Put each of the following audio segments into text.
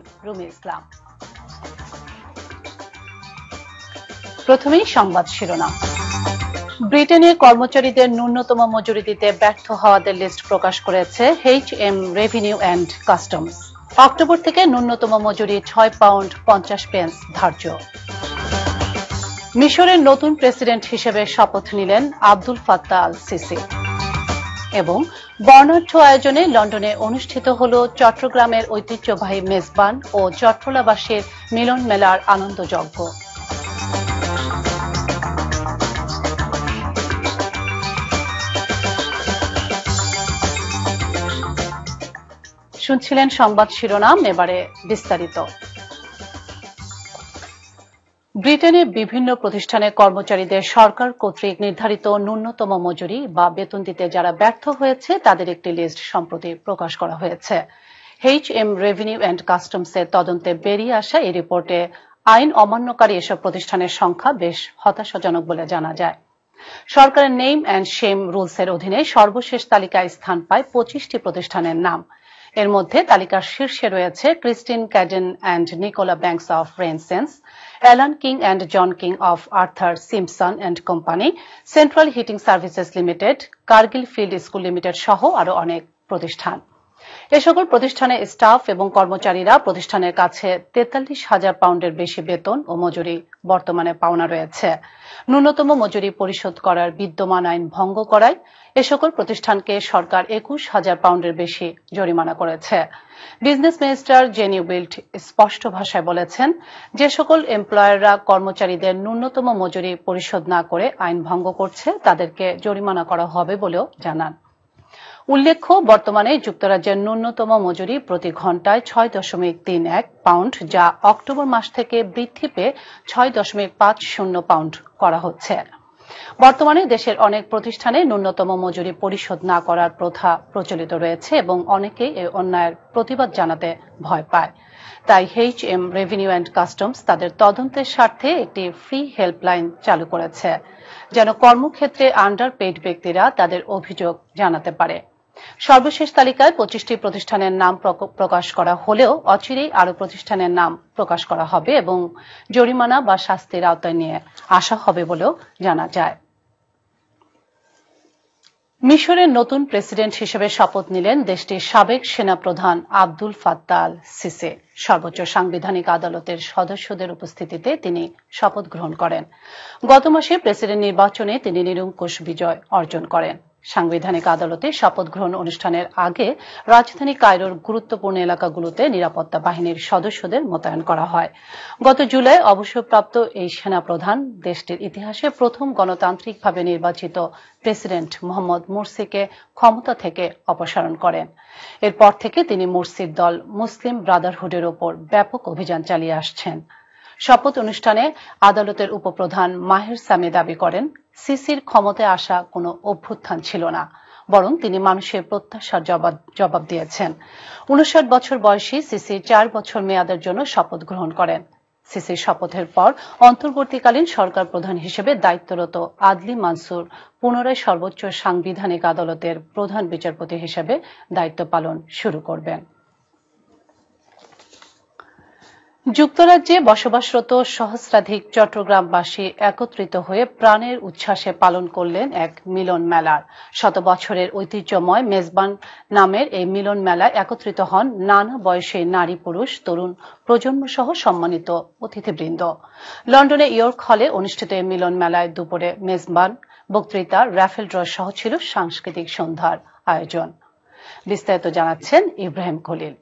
রুমি ইসলাম। প্রথমেই সংবাদ শিরোনাম। ব্রিটেনে কর্মচারীদের ন্যূনতম মজুরি দিতে ব্যর্থ হওয়াদের লিস্ট প্রকাশ করেছে HM revenue and customs. October থেকে ন্যূনতম মজুরি £6.50 ধার্য। মিশরের নতুন প্রেসিডেন্ট হিসেবে শপথ নিলেন আব্দুল ফাত্তাহ আল সিসি। এবং বর্ণাঢ্য আয়োজনে লন্ডনে অনুষ্ঠিত হল চট্টগ্রামের ঐতিহ্যবাহী মেজবান ও চট্টলাবাসীর মিলন মেলার আনন্দযজ্ঞ। শুনছিলেন সংবাদ শিরোনাম, এবারে বিস্তারিত। ব্রিটেনে বিভিন্ন প্রতিষ্ঠানের কর্মচারীদের সরকার কর্তৃক নির্ধারিত ন্যূনতম মজুরি বা বেতন দিতে যারা ব্যর্থ হয়েছে তাদের একটি লিস্ট সম্প্রতি প্রকাশ করা হয়েছে। এইচএম রেভিনিউ অ্যান্ড কাস্টমসের তদন্তে বেরিয়ে আসা এই রিপোর্টে আইন অমান্যকারী এসব প্রতিষ্ঠানের সংখ্যা বেশ হতাশাজনক বলে জানা যায়। সরকারের নেম অ্যান্ড শেম রুলসের অধীনে সর্বশেষ তালিকায় স্থান পায় 25টি প্রতিষ্ঠানের নাম। এর মধ্যে তালিকার শীর্ষে রয়েছে Christine Cadden and Nicola Banks of রেনসেন্স, Alan King and John King of Arthur Simpson and company, central heating services limited, Kargil field school limited সহ আরো অনেক প্রতিষ্ঠান। এ সকল প্রতিষ্ঠানে স্টাফ এবং কর্মচারীরা প্রতিষ্ঠানের কাছে £43,000 বেশি বেতন ও মজুরি বর্তমানে পাওনা রয়েছে। ন্যূনতম মজুরি পরিশোধ করার বিদ্যমান আইন ভঙ্গ করায় এ সকল প্রতিষ্ঠানকে সরকার £21,000 বেশি জরিমানা করেছে। বিজনেস মিনিস্টার জেনি উইল্ট স্পষ্ট ভাষায় বলেছেন, যে সকল এমপ্লয়াররা কর্মচারীদের ন্যূনতম মজুরি পরিশোধ না করে আইন ভঙ্গ করছে তাদেরকে জরিমানা করা হবে বলেও জানান। উল্লেখ্য, বর্তমানে যুক্তরাজ্যের ন্যূনতম মজুরি প্রতি ঘণ্টায় £6.31, যা অক্টোবর মাস থেকে বৃদ্ধি পেয়ে £6.50 করা হচ্ছে। বর্তমানে দেশের অনেক প্রতিষ্ঠানে ন্যূনতম মজুরি পরিশোধ না করার প্রথা প্রচলিত রয়েছে এবং অনেকেই এই অন্যায়ের প্রতিবাদ জানাতে ভয় পায়। তাই এইচএম রেভিনিউ অ্যান্ড কাস্টমস তাদের তদন্তের স্বার্থে একটি ফ্রি হেল্পলাইন চালু করেছে, যেন কর্মক্ষেত্রে আন্ডারপেইড ব্যক্তিরা তাদের অভিযোগ জানাতে পারে। সর্বশেষ তালিকায় 25টি প্রতিষ্ঠানের নাম প্রকাশ করা হলেও অচিরেই আরও প্রতিষ্ঠানের নাম প্রকাশ করা হবে এবং জরিমানা বা শাস্তির আওতায় নিয়ে আসা হবে বলেও জানা যায়। মিশরের নতুন প্রেসিডেন্ট হিসেবে শপথ নিলেন দেশটির সাবেক সেনাপ্রধান আব্দুল ফাত্তাহ আল সিসি। সর্বোচ্চ সাংবিধানিক আদালতের সদস্যদের উপস্থিতিতে তিনি শপথ গ্রহণ করেন। গত মাসে প্রেসিডেন্ট নির্বাচনে তিনি নিরঙ্কুশ বিজয় অর্জন করেন। সাংবিধানিক আদালতে শপথ গ্রহণ অনুষ্ঠানের আগে রাজধানী কায়রোর গুরুত্বপূর্ণ এলাকাগুলোতে নিরাপত্তা বাহিনীর সদস্যদের মোতায়েন করা হয়। গত জুলাই অবসরপ্রাপ্ত এই সেনাপ্রধান দেশটির ইতিহাসে প্রথম গণতান্ত্রিকভাবে নির্বাচিত প্রেসিডেন্ট মোহাম্মদ মুরসিকে ক্ষমতা থেকে অপসারণ করেন। এরপর থেকে তিনি মুরসির দল মুসলিম ব্রাদারহুডের ওপর ব্যাপক অভিযান চালিয়ে আসছেন। শপথ অনুষ্ঠানে আদালতের উপপ্রধান মাহের সামি দাবি করেন, সিসির ক্ষমতায় আসা কোনো অভ্যুত্থান ছিল না, বরং তিনি মানুষের প্রত্যাশার জবাব দিয়েছেন। 59 বছর বয়সী সিসি 4 বছর মেয়াদের জন্য শপথ গ্রহণ করেন। সিসির শপথের পর অন্তর্বর্তীকালীন সরকার প্রধান হিসেবে দায়িত্বরত আদলি মানসুর পুনরায় সর্বোচ্চ সাংবিধানিক আদালতের প্রধান বিচারপতি হিসেবে দায়িত্ব পালন শুরু করবেন। যুক্তরাজ্যে বসবাসরত সহস্রাধিক চট্টগ্রামবাসী একত্রিত হয়ে প্রাণের উচ্ছ্বাসে পালন করলেন এক মিলন মেলার। শত বছরের ঐতিহ্যময় মেজবান নামের এই মিলন মেলায় একত্রিত হন নানা বয়সী নারী পুরুষ তরুণ প্রজন্ম সহ সম্মানিত অতিথিবৃন্দ। লন্ডনে ইয়র্ক হলে অনুষ্ঠিত এই মিলন মেলায় দুপুরে মেজবান, বক্তৃতা, রাফেল ড্র সহ ছিল সাংস্কৃতিক সন্ধ্যার আয়োজন। বিস্তারিত জানাচ্ছেন ইব্রাহিম খলিল।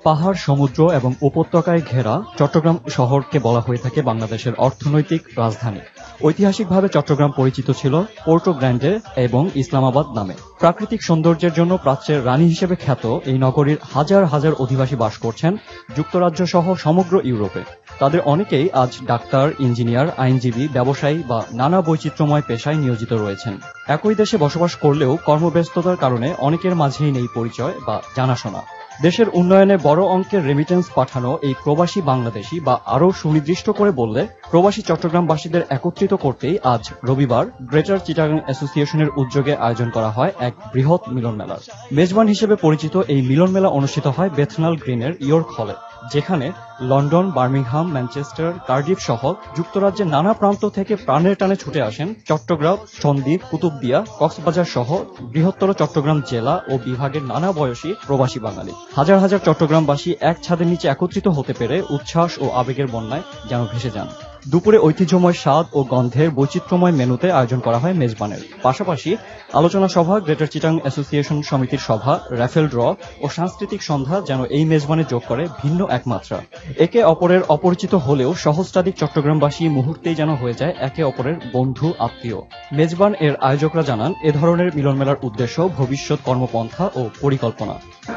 পাহাড়, সমুদ্র এবং উপত্যকায় ঘেরা চট্টগ্রাম শহরকে বলা হয়ে থাকে বাংলাদেশের অর্থনৈতিক রাজধানী। ঐতিহাসিকভাবে চট্টগ্রাম পরিচিত ছিল পোর্টো গ্র্যান্ডে এবং ইসলামাবাদ নামে। প্রাকৃতিক সৌন্দর্যের জন্য প্রাচ্যের রানী হিসেবে খ্যাত এই নগরীর হাজার হাজার অধিবাসী বাস করছেন যুক্তরাজ্য সহ সমগ্র ইউরোপে। তাদের অনেকেই আজ ডাক্তার, ইঞ্জিনিয়ার, আইনজীবী, ব্যবসায়ী বা নানা বৈচিত্র্যময় পেশায় নিয়োজিত রয়েছেন। একই দেশে বসবাস করলেও কর্মব্যস্ততার কারণে অনেকের মাঝেই নেই পরিচয় বা জানাশোনা। দেশের উন্নয়নে বড় অঙ্কের রেমিটেন্স পাঠানো এই প্রবাসী বাংলাদেশি বা আরও সুনির্দিষ্ট করে বললে প্রবাসী চট্টগ্রামবাসীদের একত্রিত করতেই আজ রবিবার গ্রেটার চিটাগাং অ্যাসোসিয়েশনের উদ্যোগে আয়োজন করা হয় এক বৃহৎ মিলন মেলার। মেজবান হিসেবে পরিচিত এই মিলন মেলা অনুষ্ঠিত হয় বেথনাল গ্রিনের ইয়র্ক হলে, যেখানে লন্ডন, বার্মিংহাম, ম্যানচেস্টার, কার্ডিফ সহ যুক্তরাজ্যের নানা প্রান্ত থেকে প্রাণের টানে ছুটে আসেন চট্টগ্রাম, সন্দ্বীপ, কুতুবদিয়া, কক্সবাজার সহ বৃহত্তর চট্টগ্রাম জেলা ও বিভাগের নানা বয়সী প্রবাসী বাঙালি। হাজার হাজার চট্টগ্রামবাসী এক ছাদের নিচে একত্রিত হতে পেরে উচ্ছ্বাস ও আবেগের বন্যায় যেন ভেসে যান। দুপুরে ঐতিহ্যময় স্বাদ ও গন্ধের বৈচিত্র্যময় মেনুতে আয়োজন করা হয় মেজবানের। পাশাপাশি আলোচনা সভা, গ্রেটার চিটাগাং অ্যাসোসিয়েশন সমিতির সভা, র্যাফেল ড্র ও সাংস্কৃতিক সন্ধ্যা যেন এই মেজবানে যোগ করে ভিন্ন এক মাত্রা। একে অপরের অপরিচিত হলেও সহস্রাধিক চট্টগ্রামবাসী মুহূর্তেই যেন হয়ে যায় একে অপরের বন্ধু, আত্মীয়। মেজবান এর আয়োজকরা জানান, এ ধরনের মিলন মেলার উদ্দেশ্য ভবিষ্যৎ কর্মপন্থা ও পরিকল্পনা।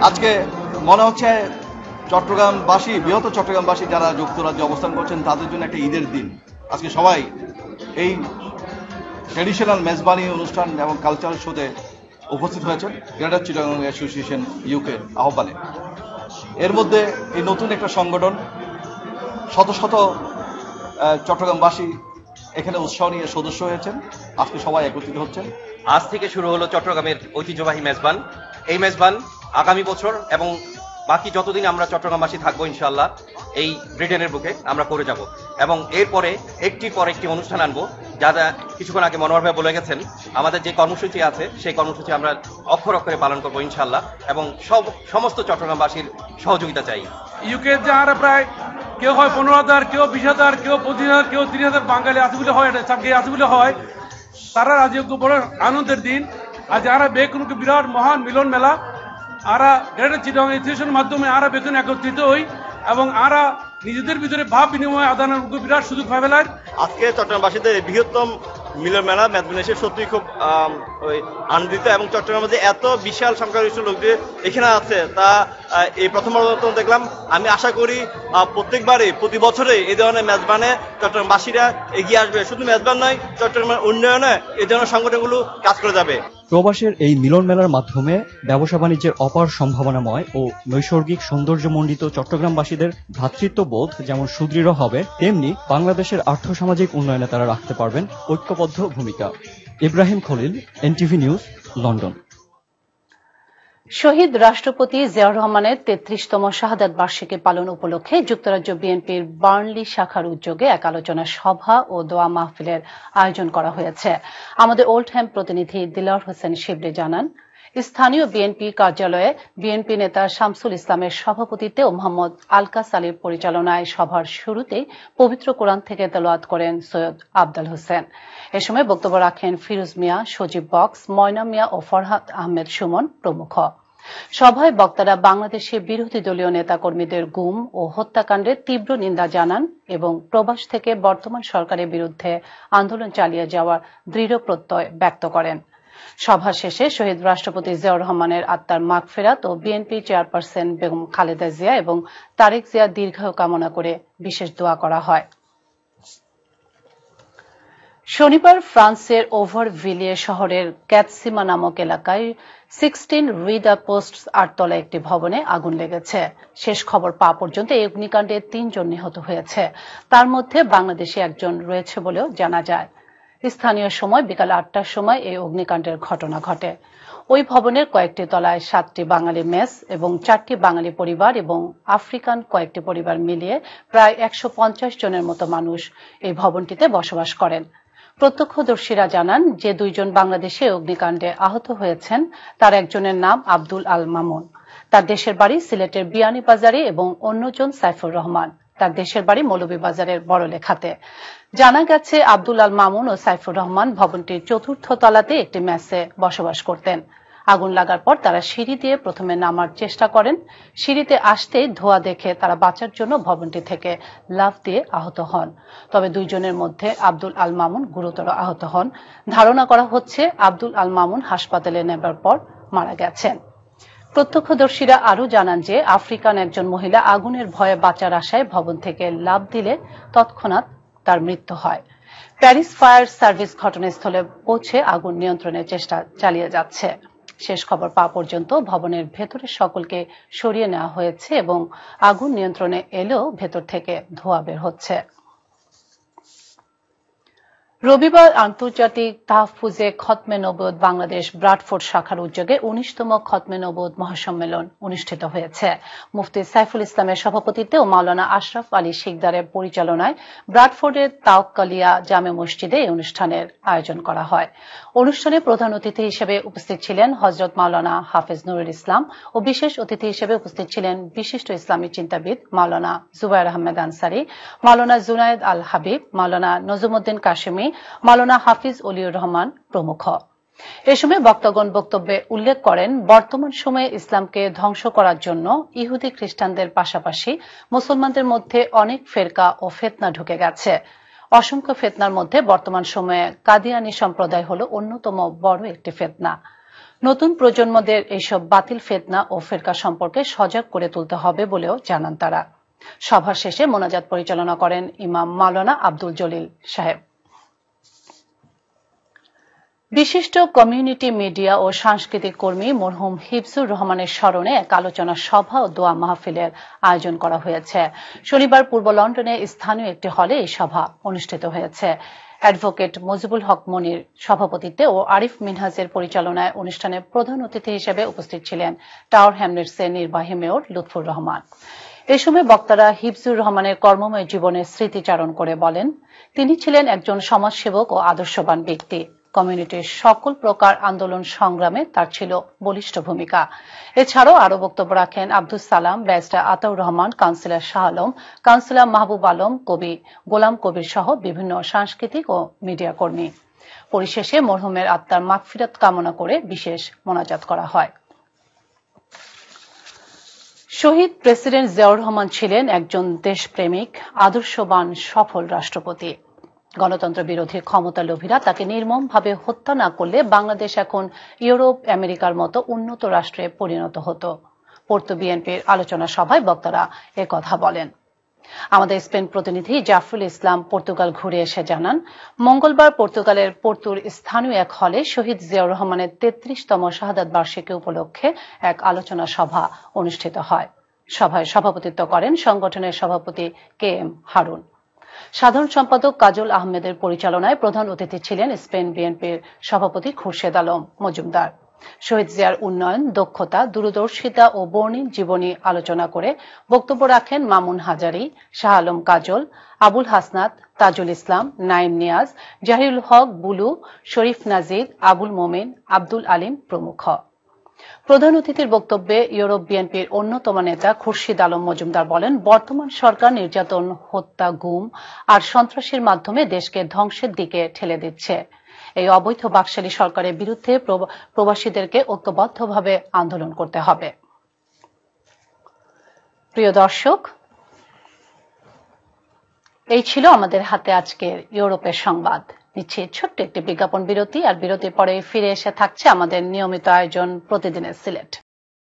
আজকে মনে হচ্ছে চট্টগ্রামবাসী, বৃহত্তর চট্টগ্রামবাসী যারা যুক্তরাজ্যে অবস্থান করছেন তাদের জন্য একটা ঈদের দিন। আজকে সবাই এই ট্র্যাডিশনাল মেজবানি অনুষ্ঠান এবং কালচারাল শোতে উপস্থিত হয়েছেন গ্রেটার চিটাগাং অ্যাসোসিয়েশন ইউকের আহ্বানে। এর মধ্যে এই নতুন একটা সংগঠন, শত শত চট্টগ্রামবাসী এখানে উৎসাহ নিয়ে সদস্য হয়েছেন। আজকে সবাই একত্রিত হচ্ছেন। আজ থেকে শুরু হলো চট্টগ্রামের ঐতিহ্যবাহী মেজবান। এই মেজবান আগামী বছর এবং বাকি যতদিন আমরা চট্টগ্রামবাসী থাকবো ইনশাআল্লাহ এই ব্রিটেনের বুকে আমরা করে যাব এবং এরপরে একটির পর একটি অনুষ্ঠান আনবো। যারা কিছুক্ষণ আগে মনোহর ভাই বলে গেছেন, আমাদের যে কর্মসূচি আছে সেই কর্মসূচি আমরা অক্ষর অক্ষরে পালন করবো ইনশাআল্লাহ এবং সমস্ত চট্টগ্রামবাসীর সহযোগিতা চাই। ইউকে যারা প্রায় কেউ হয় 15,000, কেউ 20,000, কেউ 25,000, কেউ 30,000 বাঙালি আছে বলে হয়, আছে বলে হয়, তারা আজ বড় আনন্দের দিন। আর যারা বেকুন বিরাট মহান মিলন মেলা আরা গ্রেটার চিটাগাং অ্যাসোসিয়েশনের মাধ্যমে আরা বেতন একত্রিত হই এবং আরা নিজেদের ভিতরে ভাব বিনিময় আদানের বিরাট সুযোগ পাবে। আজকে চট্টগ্রামবাসীদের বৃহত্তম মিলন মেলা মেজবানে এসে সত্যি খুব আনন্দিত এবং চট্টগ্রামের মধ্যে এত বিশাল সংখ্যাগরিষ্ঠ লোক যে এখানে আছে তা এই প্রথমবার দেখলাম। আমি আশা করি প্রত্যেকবারই প্রতি বছরে এই ধরনের মেজবানে চট্টগ্রামবাসীরা এগিয়ে আসবে। শুধু মেজবান নয়, চট্টগ্রামের উন্নয়নে এই ধরনের সংগঠনগুলো কাজ করে যাবে। প্রবাসের এই মিলন মেলার মাধ্যমে ব্যবসা বাণিজ্যের অপার সম্ভাবনাময় ও নৈসর্গিক সৌন্দর্যমণ্ডিত চট্টগ্রামবাসীদের ভ্রাতৃত্ববোধ যেমন সুদৃঢ় হবে, তেমনি বাংলাদেশের আর্থসামাজিক উন্নয়নে তারা রাখতে পারবেন ঐক্যবদ্ধ ভূমিকা। Ibrahim Khalil, NTV news, London. শহীদ রাষ্ট্রপতি জিয়াউর রহমানের 33তম শাহাদাত বার্ষিকী পালন উপলক্ষে যুক্তরাজ্য বিএনপির বার্নলি শাখার উদ্যোগে এক আলোচনা সভা ও দোয়া মাহফিলের আয়োজন করা হয়েছে। আমাদের ওল্ডহ্যাম প্রতিনিধি দিলওয়ার হোসেন শিবলি জানান, স্থানীয় বিএনপি কার্যালয়ে বিএনপি নেতা শামসুল ইসলামের সভাপতিত্বে ও মোহাম্মদ আলকাস আলীর পরিচালনায় সভার শুরুতেই পবিত্র কোরআন থেকে তেলাওয়াত করেন সৈয়দ আফজাল হোসেন। এ সময় বক্তব্য রাখেন ফিরোজ মিয়া, সজীব বক্স, ময়না মিয়া ও ফরহাদ আহমেদ সুমন প্রমুখ। সভায় বক্তারা বাংলাদেশে বিরোধী দলীয় নেতাকর্মীদের গুম ও হত্যাকাণ্ডের তীব্র নিন্দা জানান এবং প্রবাস থেকে বর্তমান সরকারের বিরুদ্ধে আন্দোলন চালিয়ে যাওয়ার দৃঢ় প্রত্যয় ব্যক্ত করেন। সভা শেষে শহীদ রাষ্ট্রপতি জিয়াউর রহমানের আত্মার মাগফিরাত ও বিএনপি চেয়ারপারসন বেগম খালেদা জিয়া এবং তারেক জিয়া দীর্ঘায়ু কামনা করে বিশেষ দোয়া করা হয়। শনিবার ফ্রান্সের ওভারভিলিয়ে শহরের ক্যাটসিমা নামক এলাকায় 16 রিডা পোস্ট 8 তলা একটি ভবনে আগুন লেগেছে। শেষ খবর পাওয়া পর্যন্ত এই অগ্নিকাণ্ডে 3 জন নিহত হয়েছে, তার মধ্যে বাংলাদেশি একজন রয়েছে বলেও জানা যায়। স্থানীয় সময় বিকাল 8টার সময় এই অগ্নিকাণ্ডের ঘটনা ঘটে। ওই ভবনের কয়েকটি তলায় 7টি বাঙালি মেস এবং 4টি বাঙালি পরিবার এবং আফ্রিকান কয়েকটি পরিবার মিলিয়ে প্রায় 150 জনের মতো মানুষ এই ভবনটিতে বসবাস করেন। প্রত্যক্ষদর্শীরা জানান যে 2 জন বাংলাদেশি অগ্নিকাণ্ডে আহত হয়েছেন তার একজনের নাম আব্দুল আল মামুন, তার দেশের বাড়ি সিলেটের বিয়ানীবাজারে এবং অন্যজন সাইফুর রহমান, তার দেশের বাড়ি মৌলভীবাজারের বড়লেখাতে। জানা গেছে আব্দুল আল মামুন ও সাইফুর রহমান ভবনটির 4র্থ তলাতে একটি মেসে বসবাস করতেন। আগুন লাগার পর তারা সিঁড়ি দিয়ে প্রথমে নামার চেষ্টা করেন। সিঁড়িতে আসতেই ধোঁয়া দেখে তারা বাঁচার জন্য ভবনটি থেকে লাফ দিয়ে আহত হন। তবে 2 জনের মধ্যে আব্দুল আল মামুন গুরুতর আহত হন। ধারণা করা হচ্ছে আব্দুল আল মামুন হাসপাতালে নেবার পর মারা গেছেন। প্রত্যক্ষদর্শীরা আরও জানান যে আফ্রিকান একজন মহিলা আগুনের ভয়ে বাঁচার আশায় ভবন থেকে লাফ দিলে তৎক্ষণাৎ তার মৃত্যু হয়। প্যারিস ফায়ার সার্ভিস ঘটনাস্থলে পৌঁছে আগুন নিয়ন্ত্রণের চেষ্টা চালিয়ে যাচ্ছে। শেষ খবর পাওয়া পর্যন্ত ভবনের ভেতরের সকলকে সরিয়ে নেওয়া হয়েছে এবং আগুন নিয়ন্ত্রণে এলেও ভেতর থেকে ধোঁয়া বের হচ্ছে। রবিবার আন্তর্জাতিক তাহফুজে খতমে নবুয়ত বাংলাদেশ ব্রাডফোর্ড শাখার উদ্যোগে ১৯তম খতমে নবুয়ত মহাসম্মেলন অনুষ্ঠিত হয়েছে। মুফতি সাইফুল ইসলামের সভাপতিত্বে ও মাওলানা আশরাফ আলী শিকদারের পরিচালনায় ব্রাডফোর্ডের তাওয়াক্কালিয়া জামে মসজিদে এই অনুষ্ঠানের আয়োজন করা হয়। অনুষ্ঠানে প্রধান অতিথি হিসেবে উপস্থিত ছিলেন হযরত মাওলানা হাফেজ নুরুল ইসলাম ও বিশেষ অতিথি হিসেবে উপস্থিত ছিলেন বিশিষ্ট ইসলামী চিন্তাবিদ মাওলানা জুবায়ের আহমেদ আনসারী, মাওলানা জুনায়েদ আল হাবিব, মাওলানা নজমুদ্দিন কাশেমি, মাওলানা হাফিজ অলিউর রহমান প্রমুখ। এ সময় বক্তাগণ বক্তব্যে উল্লেখ করেন, বর্তমান সময়ে ইসলামকে ধ্বংস করার জন্য ইহুদি খ্রিস্টানদের পাশাপাশি মুসলমানদের মধ্যে অনেক ফেরকা ও ফিতনা ঢুকে গেছে। অসংখ্য ফিতনার মধ্যে বর্তমান সময়ে কাদিয়ানী সম্প্রদায় হল অন্যতম বড় একটি ফিতনা। নতুন প্রজন্মদের এইসব বাতিল ফিতনা ও ফিরকা সম্পর্কে সজাগ করে তুলতে হবে বলেও জানান তারা। সভা শেষে মোনাজাত পরিচালনা করেন ইমাম মাওলানা আব্দুল জলিল সাহেব। বিশিষ্ট কমিউনিটি মিডিয়া ও সাংস্কৃতিক কর্মী মরহুম হিফজুর রহমানের স্মরণে এক আলোচনা সভা ও দোয়া মাহফিলের আয়োজন করা হয়েছে। শনিবার পূর্ব লন্ডনে স্থানীয় একটি হলে এই সভা অনুষ্ঠিত হয়েছে। অ্যাডভোকেট মুজিবুল হক মনির সভাপতিত্বে ও আরিফ মিনহাজের পরিচালনায় অনুষ্ঠানে প্রধান অতিথি হিসেবে উপস্থিত ছিলেন টাওয়ার হ্যামলেটসের নির্বাহী মেয়র লুৎফুর রহমান। এ সময় বক্তারা হিফজুর রহমানের কর্মময় জীবনের স্মৃতিচারণ করে বলেন, তিনি ছিলেন একজন সমাজসেবক ও আদর্শবান ব্যক্তি। কমিউনিটির সকল প্রকার আন্দোলন সংগ্রামে তার ছিল বলিষ্ঠ ভূমিকা। এছাড়াও আরো বক্তব্য রাখেন Abdus Salam, barrister Ataur Rahman, councillor Shah Alam, councillor Mahbub Alam, কবি গোলাম কবির সহ বিভিন্ন সাংস্কৃতিক ও মিডিয়া কর্মী। পরিশেষে মরহুমের আত্মার মাগফিরাত কামনা করে বিশেষ মোনাজাত করা হয়। শহীদ প্রেসিডেন্ট জিয়াউর রহমান ছিলেন একজন দেশপ্রেমিক, আদর্শবান, সফল রাষ্ট্রপতি। গণতন্ত্র বিরোধী ক্ষমতালোভীরা তাকে নির্মমভাবে হত্যা না করলে বাংলাদেশ এখন ইউরোপ, আমেরিকার মতো উন্নত রাষ্ট্রে পরিণত হতো। পোর্তো বিএনপির আলোচনা সভায় বক্তারা একথা বলেন। আমাদের স্পেন প্রতিনিধি জাফরুল ইসলাম পর্তুগাল ঘুরে এসে জানান, মঙ্গলবার পর্তুগালের পোর্তুর স্থানীয় এক হলে শহীদ জিয়াউর রহমানের ৩৩তম শাহাদাত বার্ষিকী উপলক্ষে এক আলোচনা সভা অনুষ্ঠিত হয়। সভায় সভাপতিত্ব করেন সংগঠনের সভাপতি কে এম হারুন। সাধারণ সম্পাদক কাজল আহমেদের পরিচালনায় প্রধান অতিথি ছিলেন স্পেন বিএনপির সভাপতি খুরশেদ আলম মজুমদার। শহীদ জিয়ার উন্নয়ন, দক্ষতা, দূরদর্শিতা ও বর্ণিল জীবনী আলোচনা করে বক্তব্য রাখেন মামুন হাজারি, শাহ আলম কাজল, আবুল হাসনাত, তাজুল ইসলাম, নাইম নিয়াজ, জাহিরুল হক বুলু, শরীফ নাজির, আবুল মোমিন, আব্দুল আলিম প্রমুখ। প্রধান অতিথির বক্তব্যে ইউরোপ বিএনপির অন্যতম নেতা খুরশিদ আলম মজুমদার বলেন, বর্তমান সরকার নির্যাতন, হত্যা, গুম আর সন্ত্রাসের মাধ্যমে দেশকে ধ্বংসের দিকে ঠেলে দিচ্ছে। এই অবৈধ বাকশালী সরকারের বিরুদ্ধে প্রবাসীদেরকে ঐক্যবদ্ধভাবে আন্দোলন করতে হবে। প্রিয় দর্শক, এই ছিল আমাদের হাতে আজকের ইউরোপের সংবাদ। নিচ্ছি ছোট্ট একটি বিজ্ঞাপন বিরতি, আর বিরতির পরে ফিরে এসে থাকছে আমাদের নিয়মিত আয়োজন প্রতিদিনের সিলেট।